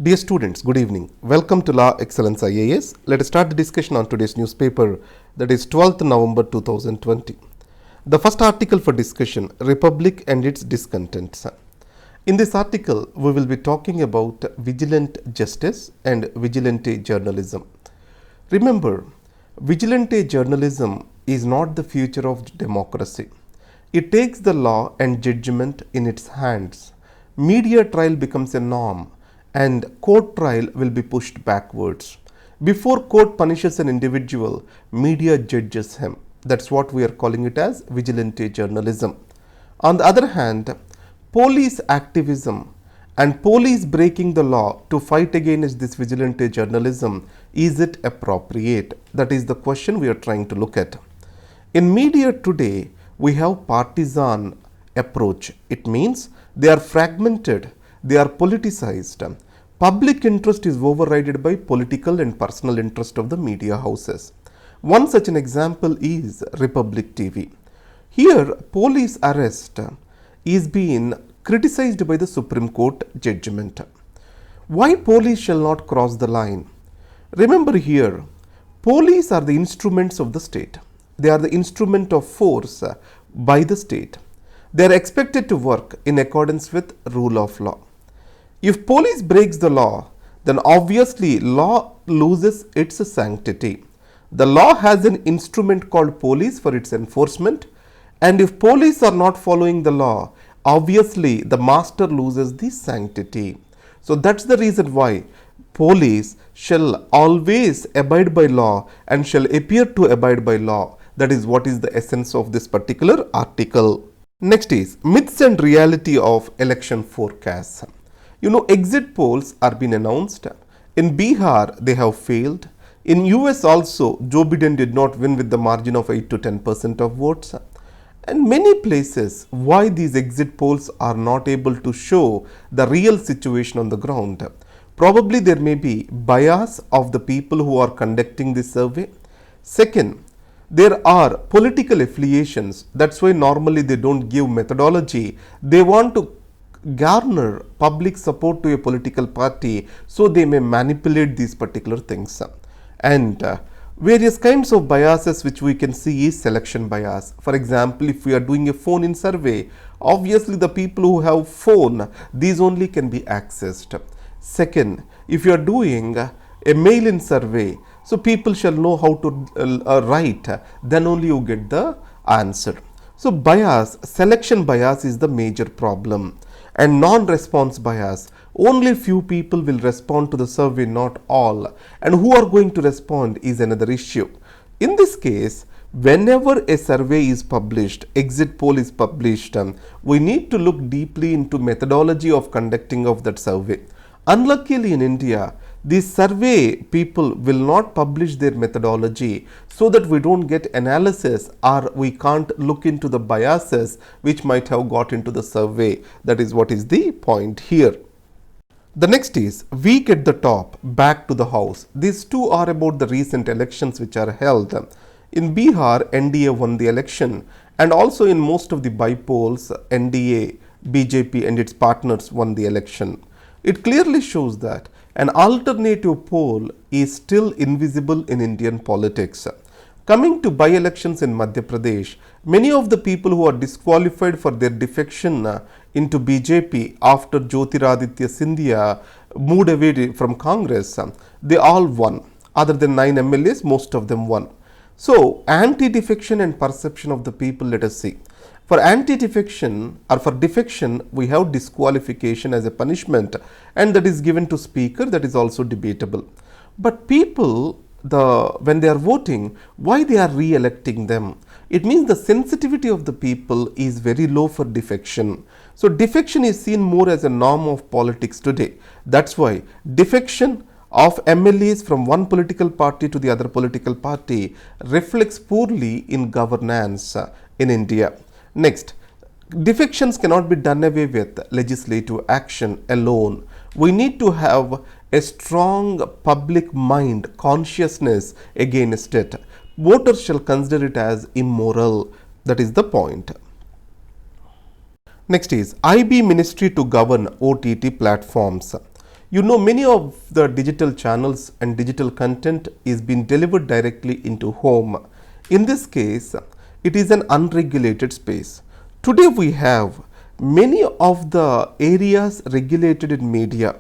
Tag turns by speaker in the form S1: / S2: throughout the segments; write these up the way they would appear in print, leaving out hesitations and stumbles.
S1: Dear students, good evening. Welcome to Law Excellence IAS. Let us start the discussion on today's newspaper, that is 12th November 2020. The first article for discussion, Republic and its discontents. In this article, we will be talking about vigilant justice and vigilante journalism. Remember, vigilante journalism is not the future of democracy. It takes the law and judgment in its hands. Media trial becomes a norm, and court trial will be pushed backwards. Before court punishes an individual, media judges him. That's what we are calling it as vigilante journalism. On the other hand, police activism and police breaking the law to fight against this vigilante journalism, is it appropriate? That is the question we are trying to look at. In media today, we have partisan approach. It means they are fragmented, they are politicized. Public interest is overridden by political and personal interest of the media houses. One such an example is Republic TV. Here, police arrest is being criticized by the Supreme Court judgment. Why police shall not cross the line? Remember here, police are the instruments of the state. They are the instrument of force by the state. They are expected to work in accordance with rule of law. If police breaks the law, then obviously law loses its sanctity. The law has an instrument called police for its enforcement, and if police are not following the law, obviously the master loses the sanctity. So that's the reason why police shall always abide by law and shall appear to abide by law. That is what is the essence of this particular article. Next is myths and reality of election forecasts. Exit polls are being announced. In Bihar, they have failed. In US also, Joe Biden did not win with the margin of 8 to 10% of votes. And many places, why these exit polls are not able to show the real situation on the ground. Probably there may be bias of the people who are conducting this survey. Second, there are political affiliations. That's why normally they don't give methodology. They want to garner public support to a political party, so they may manipulate these particular things. And various kinds of biases which we can see is selection bias. For example, if we are doing a phone-in survey, obviously the people who have phone, these only can be accessed. Second, if you are doing a mail-in survey, so people shall know how to write, then only you get the answer. So bias, selection bias is the major problem. And non-response bias, only few people will respond to the survey, not all. And who are going to respond is another issue. In this case, whenever a survey is published, exit poll is published, we need to look deeply into methodology of conducting of that survey. Unluckily in India, these survey people will not publish their methodology, so that we don't get analysis or we can't look into the biases which might have got into the survey. That is what is the point here. The next is weak at the top, back to the house. These two are about the recent elections which are held. In Bihar, NDA won the election, and also in most of the by-polls, NDA, BJP and its partners won the election. It clearly shows that an alternative pole is still invisible in Indian politics. Coming to by-elections in Madhya Pradesh, many of the people who are disqualified for their defection into BJP after Jyotiraditya Scindia moved away from Congress, they all won. Other than 9 MLAs, most of them won. So, anti-defection and perception of the people, let us see. For anti-defection or for defection, we have disqualification as a punishment, and that is given to speaker. That is also debatable. But people, when they are voting, why they are re-electing them? It means the sensitivity of the people is very low for defection. So defection is seen more as a norm of politics today. That's why defection of MLAs from one political party to the other political party reflects poorly in governance in India. Next, defections cannot be done away with legislative action alone. We need to have a strong public mind, consciousness against it. Voters shall consider it as immoral. That is the point. Next is I&B Ministry to govern OTT platforms. Many of the digital channels and digital content is being delivered directly into home. In this case, it is an unregulated space. Today we have many of the areas regulated in media.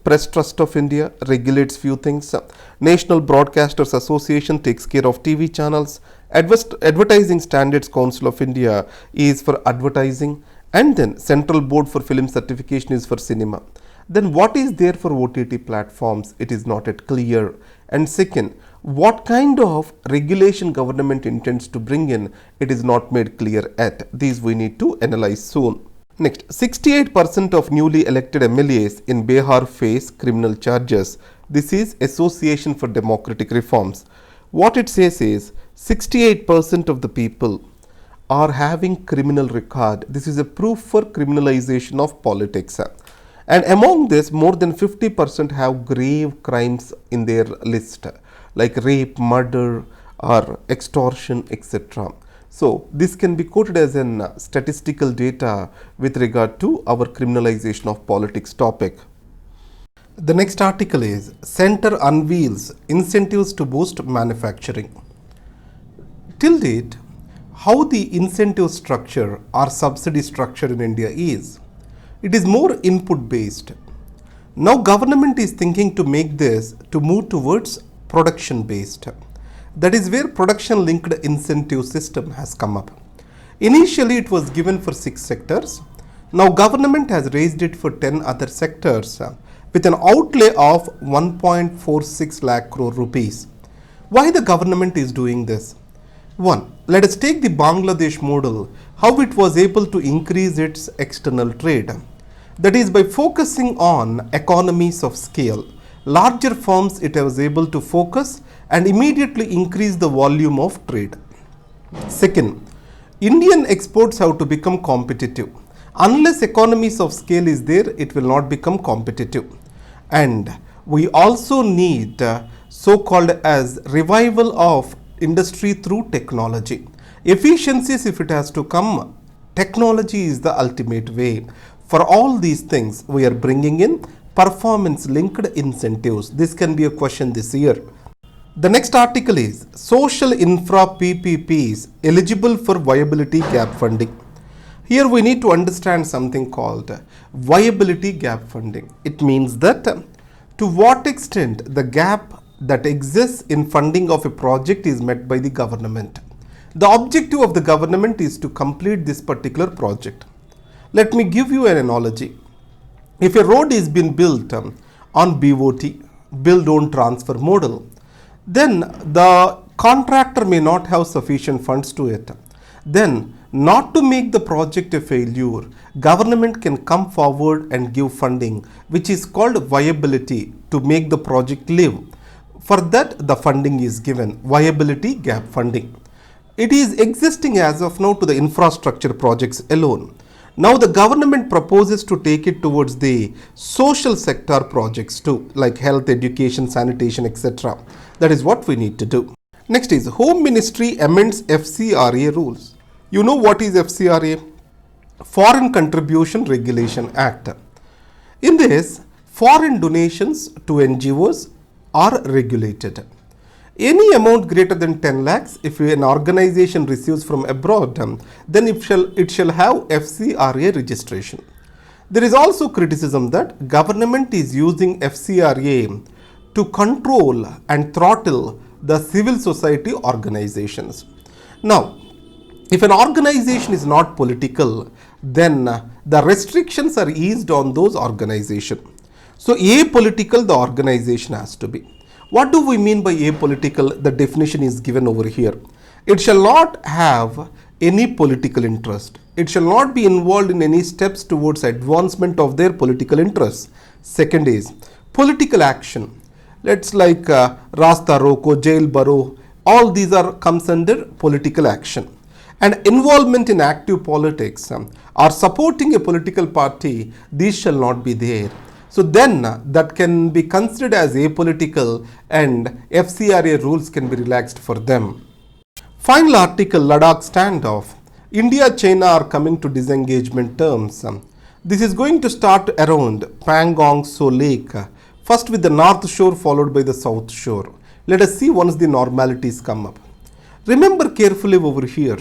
S1: Press Trust of India regulates few things. National Broadcasters Association takes care of TV channels. Advertising Standards Council of India is for advertising, and then Central Board for Film Certification is for cinema. Then what is there for OTT platforms? It is not yet clear. And second, what kind of regulation government intends to bring in? It is not made clear yet. These we need to analyze soon. Next, 68% of newly elected MLAs in Bihar face criminal charges. This is Association for Democratic Reforms. What it says is 68% of the people are having criminal record. This is a proof for criminalization of politics. And among this, more than 50% have grave crimes in their list, like rape, murder, or extortion, etc. So, this can be quoted as an statistical data with regard to our criminalization of politics topic. The next article is Center Unveils Incentives to Boost Manufacturing. Till date, how the incentive structure or subsidy structure in India is. It is more input based. Now government is thinking to make this to move towards production based. That is where production linked incentive system has come up. Initially it was given for 6 sectors. Now government has raised it for 10 other sectors with an outlay of 1.46 lakh crore rupees. Why the government is doing this? One, let us take the Bangladesh model, how it was able to increase its external trade. That is by focusing on economies of scale. Larger firms it was able to focus and immediately increase the volume of trade. Second, Indian exports have to become competitive. Unless economies of scale is there, it will not become competitive. And we also need so-called as revival of industry through technology. Efficiencies, if it has to come, technology is the ultimate way. For all these things, we are bringing in performance linked incentives. This can be a question this year. The next article is Social Infra PPPs eligible for viability gap funding. Here we need to understand something called viability gap funding. It means that to what extent the gap that exists in funding of a project is met by the government. The objective of the government is to complete this particular project. Let me give you an analogy. If a road is being built on BOT, build own transfer model, then the contractor may not have sufficient funds to it. Then, not to make the project a failure, government can come forward and give funding, which is called viability, to make the project live. For that, the funding is given, viability gap funding. It is existing as of now to the infrastructure projects alone. Now the government proposes to take it towards the social sector projects too, like health, education, sanitation, etc. That is what we need to do. Next is Home Ministry amends FCRA rules. You know what is FCRA? Foreign Contribution Regulation Act. In this, foreign donations to NGOs are regulated. Any amount greater than 10 lakhs, if an organization receives from abroad, then it shall have FCRA registration. There is also criticism that government is using FCRA to control and throttle the civil society organizations. Now, if an organization is not political, then the restrictions are eased on those organizations. So, apolitical the organization has to be. What do we mean by apolitical? The definition is given over here. It shall not have any political interest. It shall not be involved in any steps towards advancement of their political interests. Second is political action. Let's like Rasta Roko, Jail Baro, all these comes under political action. And involvement in active politics or supporting a political party, these shall not be there. So then that can be considered as apolitical and FCRA rules can be relaxed for them. Final article, Ladakh standoff. India, China are coming to disengagement terms. This is going to start around Pangong So Lake, first with the north shore followed by the south shore. Let us see once the normalities come up. Remember carefully over here,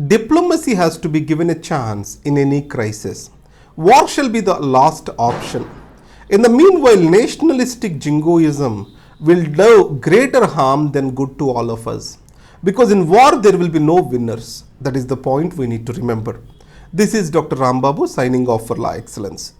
S1: diplomacy has to be given a chance in any crisis. War shall be the last option. In the meanwhile, nationalistic jingoism will do greater harm than good to all of us. Because in war, there will be no winners. That is the point we need to remember. This is Dr. Rambabu signing off for Law Excellence.